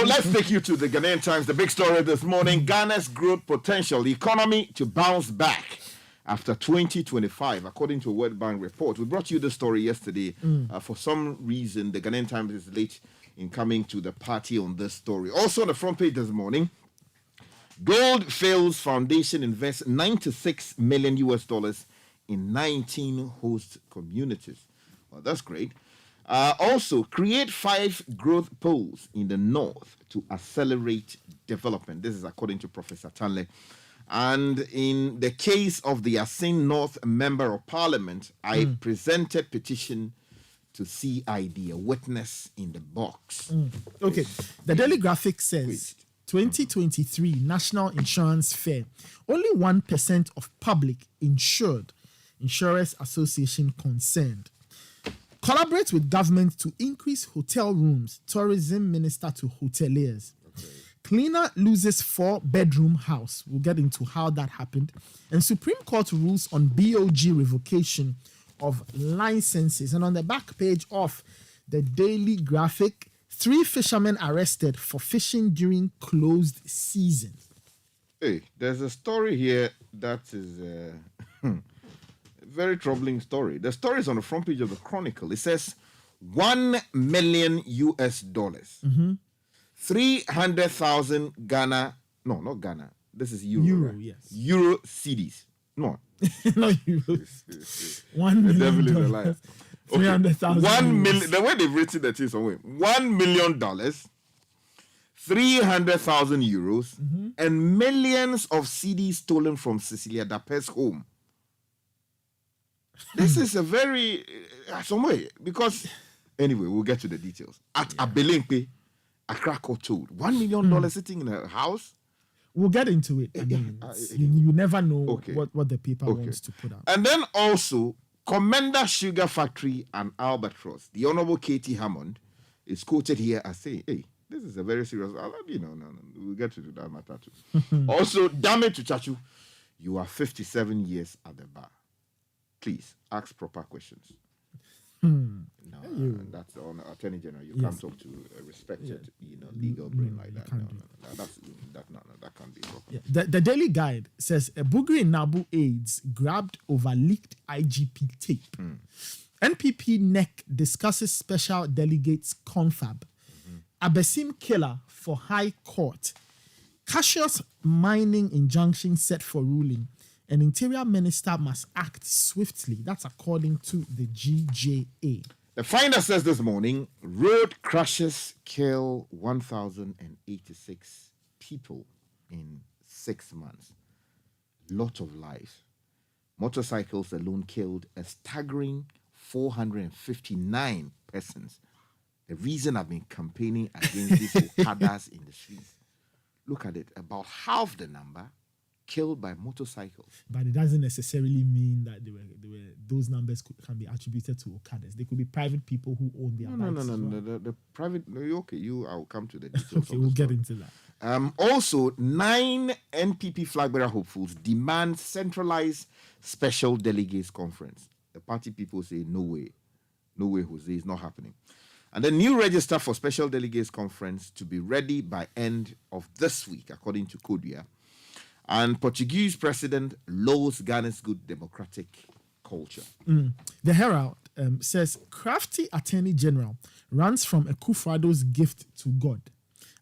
let's take you to the Ghanaian Times. The big story this morning: Ghana's growth potential, the economy to bounce back after 2025, according to a World Bank report. We brought you the story yesterday. For some reason, the Ghanaian Times is late in coming to the party on this story. Also on the front page this morning, Gold Fields Foundation invests $96 million in 19 host communities. Well, that's great. Also, create 5 growth poles in the north to accelerate development. This is according to Professor Tanle. And in the case of the Asin North Member of Parliament, I presented petition to CID, a witness in the box. Okay. The Daily Graphic says 2023 National Insurance Fair. Only 1% of public insured. Insurers Association concerned. Collaborate with government to increase hotel rooms. Tourism Minister to hoteliers. Okay. Cleaner loses 4-bedroom house. We'll get into how that happened. And Supreme Court rules on BOG revocation of licenses. And on the back page of the Daily Graphic, 3 fishermen arrested for fishing during closed season. Hey, there's a story here that is a very troubling story. The story is on the front page of the Chronicle. It says $1 million. 300,000 Ghana. No, not Ghana. This is Euro. Euro, right? yes. Euro CDs. No. Not euros. $1 million. The devil is a liar. 300,000. 1 million. The way they've written that is somewhere. $1 million, 300,000 euros, and millions of CDs stolen from Cecilia Dape's home. This is a very somewhere because anyway, we'll get to the details. At Abelempe, Accra Court told $1 million sitting in a house. We'll get into it. I mean, you never know what the paper wants to put out. And then also, Commander Sugar Factory and Albatross, the Honorable Katie Hammond, is quoted here as saying, hey, this is a very serious, no, we'll get to that matter too. Also, damn it to Chachu, you are 57 years at the bar. Please, ask proper questions. No, that's the Attorney General. You can't talk to a respected, legal brain like that. That can't be proper. Yeah. The Daily Guide says a Bugri Nabu aides grabbed over leaked IGP tape. NPP NEC discusses special delegates confab. Abesim killer for High Court. Cassius mining injunction set for ruling. An interior minister must act swiftly. That's according to the GJA. The Finder says this morning, road crashes kill 1,086 people in 6 months. Lot of lives. Motorcycles alone killed a staggering 459 persons. The reason I've been campaigning against these Okadas in the streets. Look at it, about half the number killed by motorcycles. But it doesn't necessarily mean that they were those numbers can be attributed to Okadas. They could be private people who own their bikes. No. The private. I'll come to the details. Okay, we'll get into that. Also, 9 NPP flag bearer hopefuls demand centralized special delegates conference. The party people say no way, Jose, it's not happening. And the new register for special delegates conference to be ready by end of this week, according to Kodia. And Portuguese president loathes Ghana's good democratic culture. The Herald says crafty attorney general runs from Akufo-Addo's gift to God,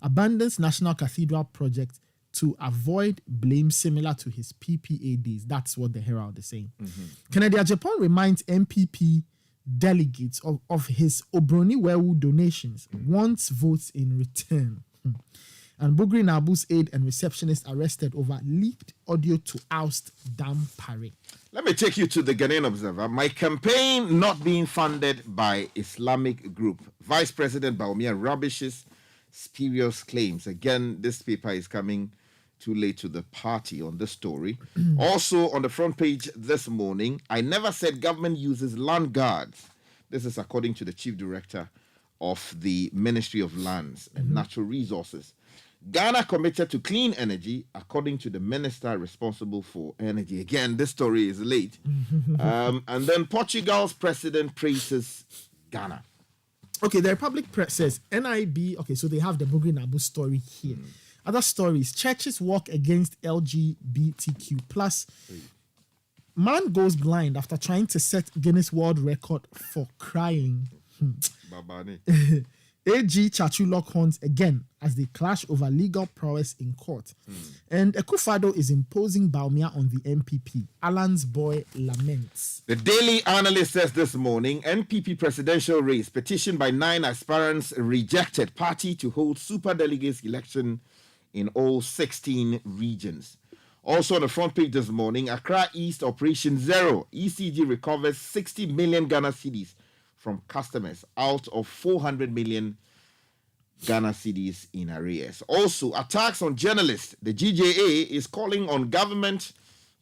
abandons National Cathedral project to avoid blame similar to his PPA days. That's what the Herald is saying. Kennedy Japan reminds MPP delegates of his Obroni Wewu donations, wants votes in return. And Bugri Nabu's aide and receptionist arrested over leaked audio to oust Dam Pare. Let me take you to the Ghanaian Observer. My campaign not being funded by Islamic group. Vice President Baumia rubbishes spurious claims. Again, this paper is coming too late to the party on this story. Also on the front page this morning, I never said government uses land guards. This is according to the chief director of the Ministry of Lands and Natural Resources. Ghana committed to clean energy, according to the minister responsible for energy. Again, this story is late. And then Portugal's president praises Ghana. Okay, the Republic Press says NIB. Okay, so they have the Bugri Nabu story here. Other stories: churches walk against LGBTQ plus. Man goes blind after trying to set Guinness World Record for crying. Babani. AG Chachulok horns again as they clash over legal prowess in court. And Ekufado is imposing Baumia on the MPP. Alan's boy laments. The Daily Analyst says this morning, NPP presidential race petition by 9 aspirants rejected party to hold superdelegates election in all 16 regions. Also on the front page this morning, Accra East Operation Zero. ECG recovers 60 million Ghana cedis from customers out of 400 million Ghana cedis in arrears. Also, attacks on journalists. The GJA is calling on government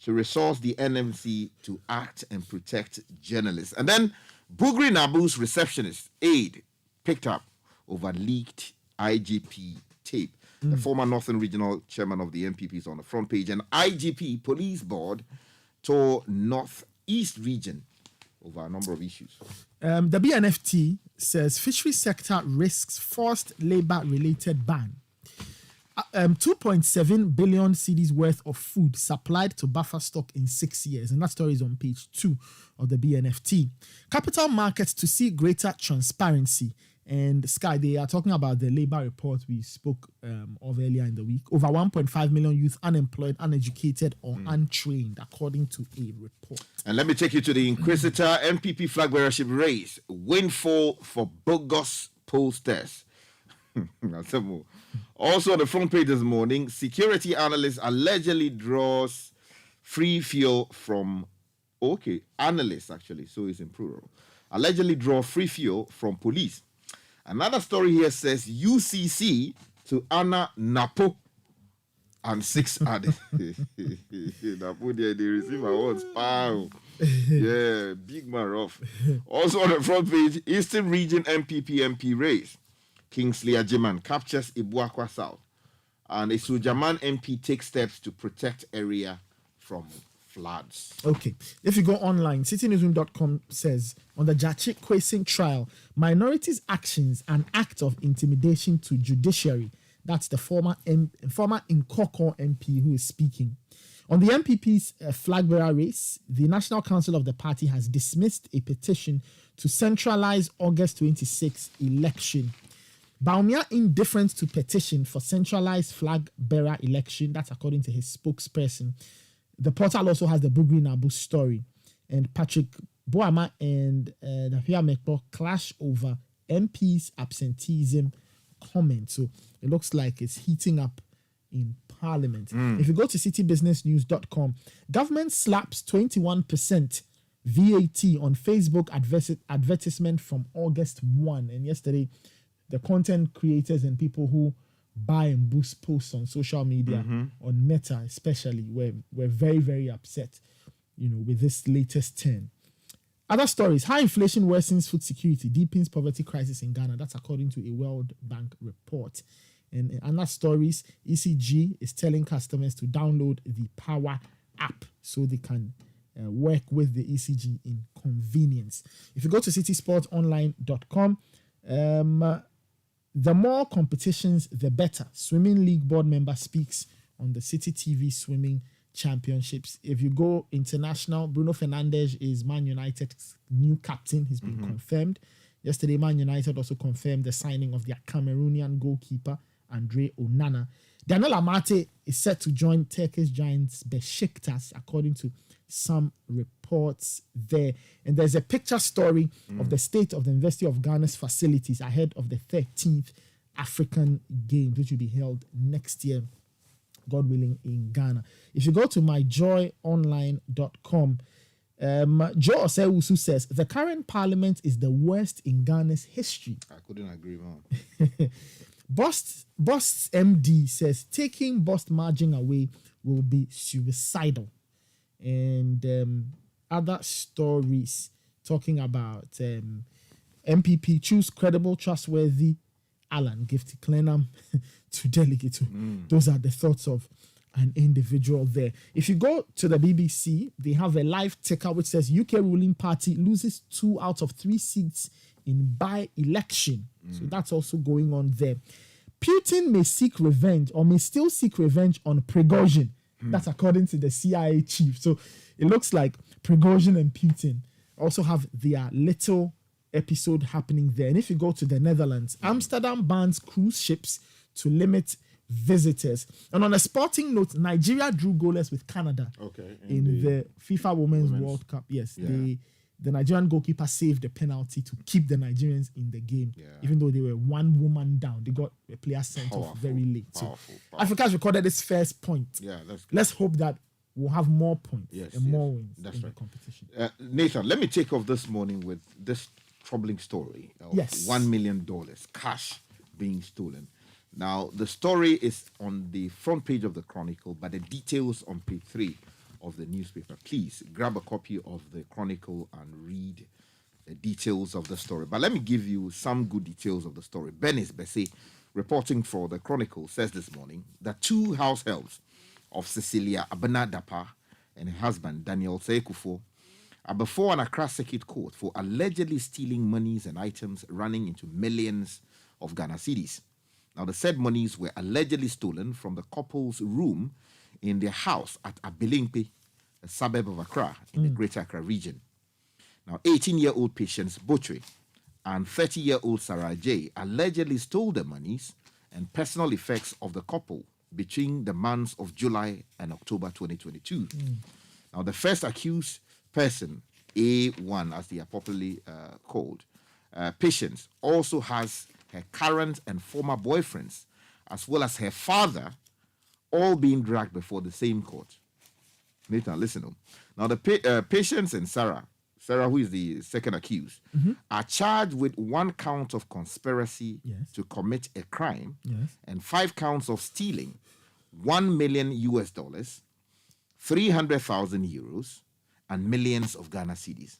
to resource the NMC to act and protect journalists. And then Bugri Nabu's receptionist aide picked up over leaked IGP tape. The former Northern Regional Chairman of the NPP is on the front page. And IGP Police Board tore Northeast region over a number of issues. The BNFT says fishery sector risks forced labor-related ban. 2.7 billion cedis worth of food supplied to buffer stock in 6 years. And that story is on page 2 of the BNFT. Capital markets to see greater transparency. And Sky, they are talking about the labor report we spoke of earlier in the week. Over 1.5 million youth unemployed, uneducated, or untrained, according to a report. And let me take you to the Inquisitor NPP flag bearership race. Windfall for bogus pollsters. Also on the front page this morning, security analyst allegedly draws free fuel from... Okay, analysts actually, so it's in plural. Allegedly draw free fuel from police. Another story here says UCC to Anna Napo and 6 added. Napo there, they receive awards. Wow. Yeah, big man rough. Also on the front page, Eastern Region MPP MP race. Kingsley Ajiman captures Ibuakwa South. And Isujaman MP takes steps to protect area from floods. Okay. If you go online, citynewsroom.com says, on the Jachik Kwesing trial, minorities' actions an act of intimidation to judiciary. That's the former Nkoko MP who is speaking. On the MPP's flag bearer race, the National Council of the party has dismissed a petition to centralize August 26 election. Baumia indifference to petition for centralized flag bearer election. That's according to his spokesperson. The portal also has the Bugri Nabu story. And Patrick Boama and Dafia Mekpo clash over MP's absenteeism comment. So it looks like it's heating up in Parliament. If you go to citybusinessnews.com, government slaps 21% VAT on Facebook advertisement from August 1. And yesterday, the content creators and people who buy and boost posts on social media, on Meta especially, were very, very upset, with this latest turn. Other stories: high inflation worsens food security, deepens poverty crisis in Ghana. That's according to a World Bank report. And other stories: ECG is telling customers to download the Power app so they can work with the ECG in convenience. If you go to citysportsonline.com, the more competitions, the better. Swimming League board member speaks on the City TV Swimming Championships. If you go international, Bruno Fernandes is Man United's new captain. He's been confirmed. Yesterday, Man United also confirmed the signing of their Cameroonian goalkeeper, Andre Onana. Daniel Amate is set to join Turkish giants Besiktas, according to some reports there. And there's a picture story of the state of the University of Ghana's facilities ahead of the 13th African Games, which will be held next year, God willing, in Ghana. If you go to myjoyonline.com, Joe Osewusu says, the current parliament is the worst in Ghana's history. I couldn't agree more. Boss MD says, taking Boss margin away will be suicidal. And other stories talking about MPP choose credible, trustworthy Alan Gifty Clenham to delegate to. Those are the thoughts of an individual there. If you go to the BBC, they have a live ticker which says UK ruling party loses 2 out of 3 seats in by-election. So that's also going on there. Putin may seek revenge or may still seek revenge on Prigozhin. That's according to the CIA chief. So it looks like Prigozhin and Putin also have their little episode happening there. And if you go to the Netherlands, Amsterdam bans cruise ships to limit visitors. And on a sporting note, Nigeria drew goalless with Canada in the FIFA Women's World Cup. Yes, the Nigerian goalkeeper saved the penalty to keep the Nigerians in the game, even though they were one woman down. They got a player sent off very late. So Africa's recorded its first point. Let's hope that we'll have more points and more wins in the competition. Nathan, let me take off this morning with this troubling story of $1 million cash being stolen. Now, the story is on the front page of the Chronicle, but the details on page 3 of the newspaper. Please grab a copy of the Chronicle and read the details of the story. But let me give you some good details of the story. Benis Besse, reporting for the Chronicle, says this morning that 2 house helps of Cecilia Abena Dapa and her husband, Daniel Seekufo, are before an Accra Circuit Court for allegedly stealing monies and items running into millions of Ghana cedis. Now, the said monies were allegedly stolen from the couple's room in their house at Abilingpe, a suburb of Accra in the Greater Accra region. Now, 18-year-old Patience Botwe and 30-year-old Sarah J allegedly stole the monies and personal effects of the couple between the months of July and October 2022. Now, the first accused person, A1 as they are popularly called, Patience, also has her current and former boyfriends, as well as her father, all being dragged before the same court. Nathan, listen up. Now, the Patience and Sarah, who is the second accused, are charged with 1 count of conspiracy to commit a crime and 5 counts of stealing $1 million, 300,000 euros, and millions of Ghana cedis.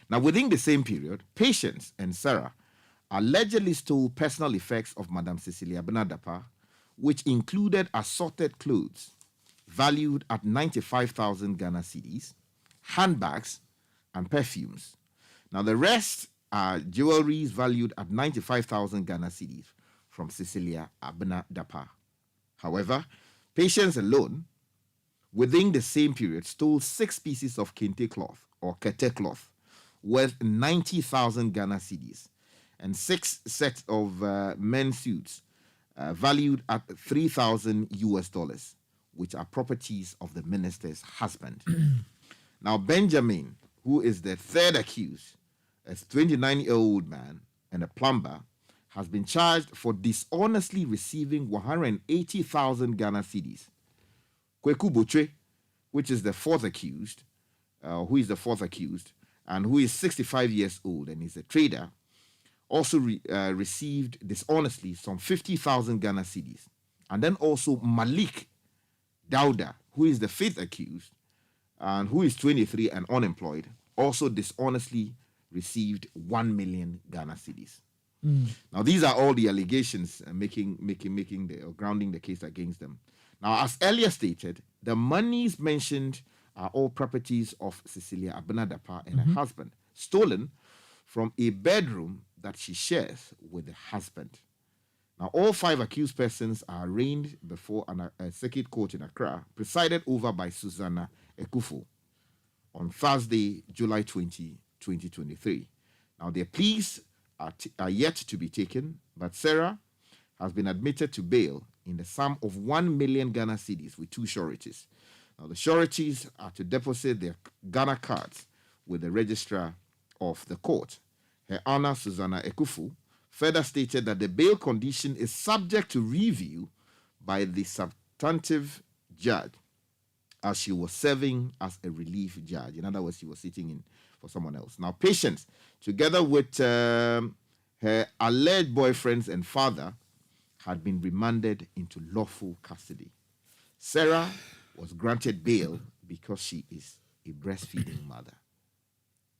Now, within the same period, Patience and Sarah allegedly stole personal effects of Madame Cecilia Benadapa, which included assorted clothes valued at 95,000 Ghana cedis, handbags, and perfumes. Now, the rest are jewelries valued at 95,000 Ghana cedis from Cecilia Abena Dapa. However, Patience alone, within the same period, stole 6 pieces of kente cloth or kete cloth worth 90,000 Ghana cedis and 6 sets of men's suits valued at 3,000 US dollars, which are properties of the minister's husband. Now, Benjamin, who is the third accused, a 29-year-old man and a plumber, has been charged for dishonestly receiving 180,000 Ghana cedis. Kweku Botwe, which is the fourth accused, and who is 65 years old and is a trader, also received dishonestly some 50,000 Ghana cedis. And then also Malik Dauda, who is the fifth accused, and who is 23 and unemployed, also dishonestly received 1 million Ghana cedis. Now, these are all the allegations grounding the case against them. Now, as earlier stated, the monies mentioned are all properties of Cecilia Abenadapa and her husband, stolen from a bedroom that she shares with the husband. Now, all 5 accused persons are arraigned before a circuit court in Accra, presided over by Susanna Ekufo on Thursday, July 20, 2023. Now, their pleas are yet to be taken, but Sarah has been admitted to bail in the sum of 1 million Ghana cedis with 2 sureties. Now, the sureties are to deposit their Ghana cards with the registrar of the court. Her Honor Susanna Ekufu further stated that the bail condition is subject to review by the substantive judge as she was serving as a relief judge. In other words, she was sitting in for someone else. Now, Patience, together with her alleged boyfriends and father, had been remanded into lawful custody. Sarah was granted bail because she is a breastfeeding mother.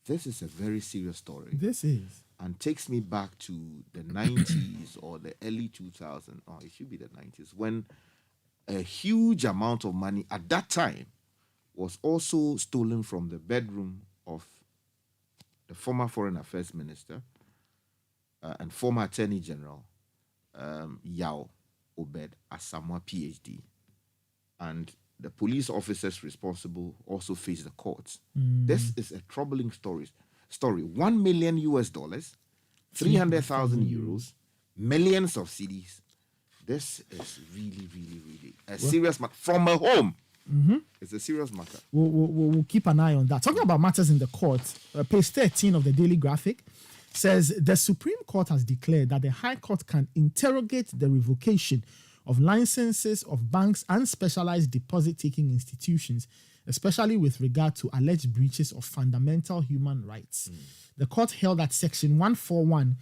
This is a very serious story. This is. And takes me back to the 90s or the early 2000s. Oh, it should be the 90s, when a huge amount of money at that time was also stolen from the bedroom of the former Foreign Affairs Minister and former Attorney General, Yao Obed Asamoah, PhD. And the police officers responsible also face the courts. This is a troubling story. 1 million US dollars, 300,000 euros, millions of cedis. This is really, really, really a serious matter from a home. It's a serious matter. We'll keep an eye on that. Talking about matters in the court, page 13 of the Daily Graphic says the Supreme Court has declared that the High Court can interrogate the revocation of licenses of banks and specialized deposit-taking institutions, especially with regard to alleged breaches of fundamental human rights. The court held that Section 141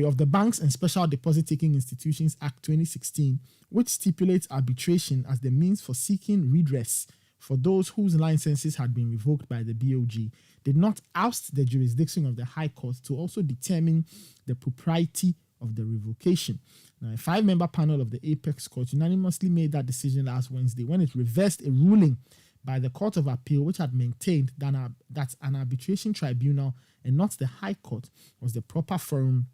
of the Banks and Special Deposit-Taking Institutions Act 2016, which stipulates arbitration as the means for seeking redress for those whose licenses had been revoked by the BOG, did not oust the jurisdiction of the High Court to also determine the propriety of the revocation. Now, a 5-member panel of the Apex Court unanimously made that decision last Wednesday when it reversed a ruling by the Court of Appeal, which had maintained that an arbitration tribunal and not the High Court was the proper forum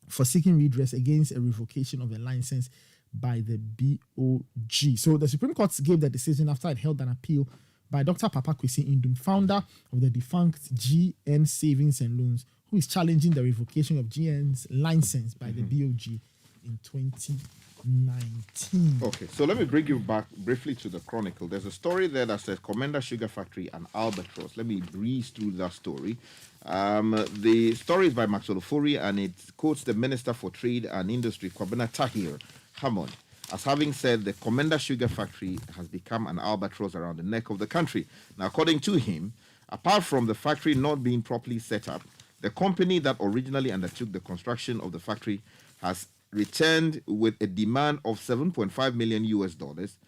for seeking redress against a revocation of a license by the BOG. So the Supreme Court gave the decision after it held an appeal by Dr. Papa Kwesi Indum, founder of the defunct GN Savings and Loans, who is challenging the revocation of GN's license by the BOG in 2019. Okay, so let me bring you back briefly to the Chronicle. There's a story there that says Commander Sugar Factory and Albatross. Let me breeze through that story. The story is by Maxwell Ofori, and it quotes the Minister for Trade and Industry, Kwabena Tahir Hammond, as having said the Commander Sugar Factory has become an albatross around the neck of the country. Now, according to him, apart from the factory not being properly set up, the company that originally undertook the construction of the factory has returned with a demand of 7.5 million US dollars,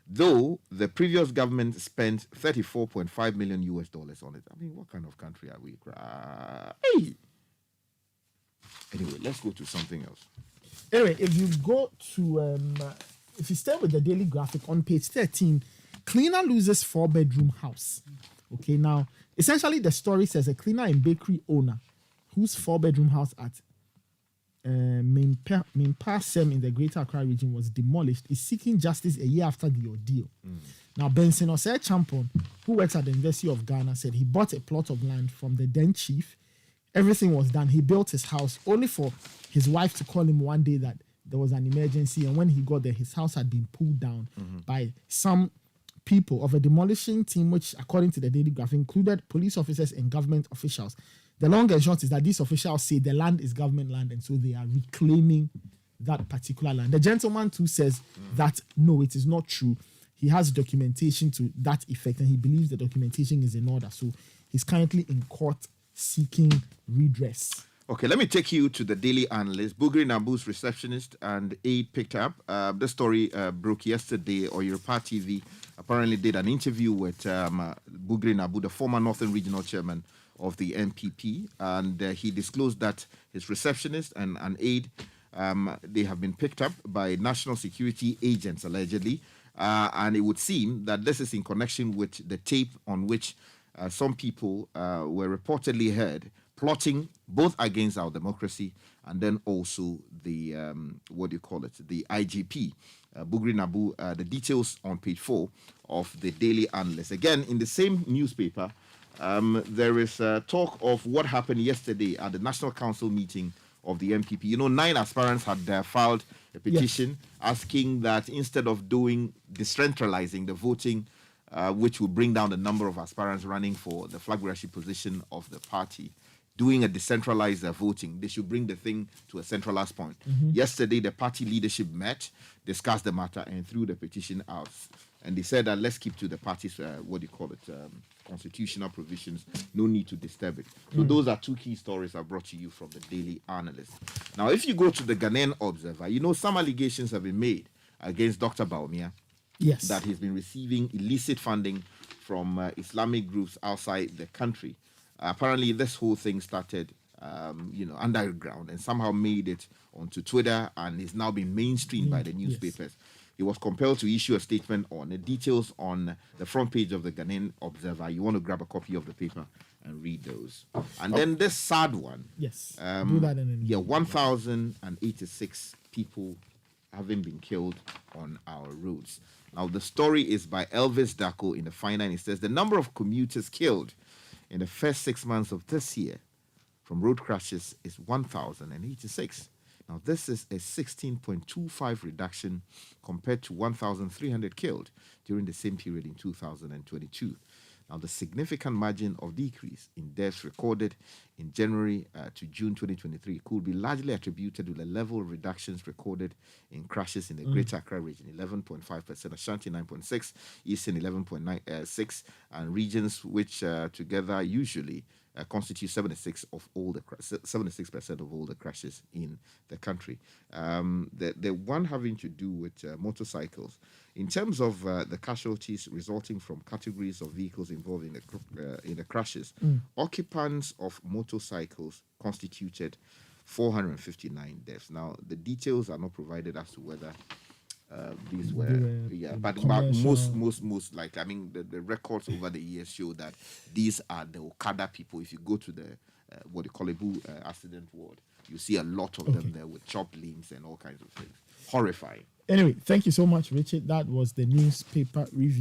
though the previous government spent 34.5 million US dollars on it. I mean, what kind of country are we? Hey! Anyway, let's go to something else. Anyway, if you go to, if you stay with the Daily Graphic on page 13, cleaner loses 4-bedroom house. Okay, now, essentially the story says a cleaner and bakery owner whose 4-bedroom house at Mimpasem in the Greater Accra region was demolished is seeking justice a year after the ordeal. Now, Benson Osei Champon, who works at the University of Ghana, said he bought a plot of land from the then chief. Everything was done. He built his house only for his wife to call him one day that there was an emergency. And when he got there, his house had been pulled down by some people of a demolishing team, which, according to the Daily Graphic, included police officers and government officials. The long and short is that these officials say the land is government land, and so they are reclaiming that particular land. The gentleman too says that, no, it is not true. He has documentation to that effect, and he believes the documentation is in order. So he's currently in court seeking redress. Okay, let me take you to the Daily Analyst. Bugri Nabu's receptionist and aide picked up. The story broke yesterday. Yoruba TV apparently did an interview with Bugri Nabu, the former Northern Regional Chairman of the NPP, and he disclosed that his receptionist and an aide, they have been picked up by national security agents, allegedly, and it would seem that this is in connection with the tape on which some people were reportedly heard plotting both against our democracy and then also the, the IGP. Bugri Nabu, the details on page 4 of the Daily Analyst. Again, in the same newspaper, there is talk of what happened yesterday at the National Council meeting of the MPP. 9 aspirants had filed a petition asking that instead of decentralizing the voting, which will bring down the number of aspirants running for the flag bearership position of the party, doing a decentralized voting, they should bring the thing to a centralized point. Yesterday, the party leadership met, discussed the matter, and threw the petition out. And they said that let's keep to the party's, constitutional provisions. No need to disturb it. So those are 2 key stories I brought to you from the Daily Analyst. Now, if you go to the Ghanaian Observer, some allegations have been made against Dr. Baumia. Yes. That he's been receiving illicit funding from Islamic groups outside the country. Apparently, this whole thing started, underground and somehow made it onto Twitter and is now being mainstreamed by the newspapers. He was compelled to issue a statement on the details on the front page of the Ghanaian Observer. You want to grab a copy of the paper and read those. And then this sad one. Yes. Do that in an 1,086 people having been killed on our roads. Now, the story is by Elvis Daco in the Fine Line. It says the number of commuters killed in the first 6 months of this year from road crashes is 1,086. Now, this is a 16.25 reduction compared to 1,300 killed during the same period in 2022. Now, the significant margin of decrease in deaths recorded in January to June 2023 could be largely attributed to the level of reductions recorded in crashes in the Greater Accra region, 11.5%, Ashanti 9.6%, Eastern 11.96%, and regions which together usually constitute 76% of all the crashes in the country. The one having to do with motorcycles, in terms of the casualties resulting from categories of vehicles involved in the crashes, occupants of motorcycles constituted 459 deaths. Now, the details are not provided as to whether these were, but most like, I mean, the records over the years show that these are the Okada people. If you go to the what they call accident ward, you see a lot of them there with chopped limbs and all kinds of things. Horrifying. Anyway, thank you so much, Richard. That was the newspaper review.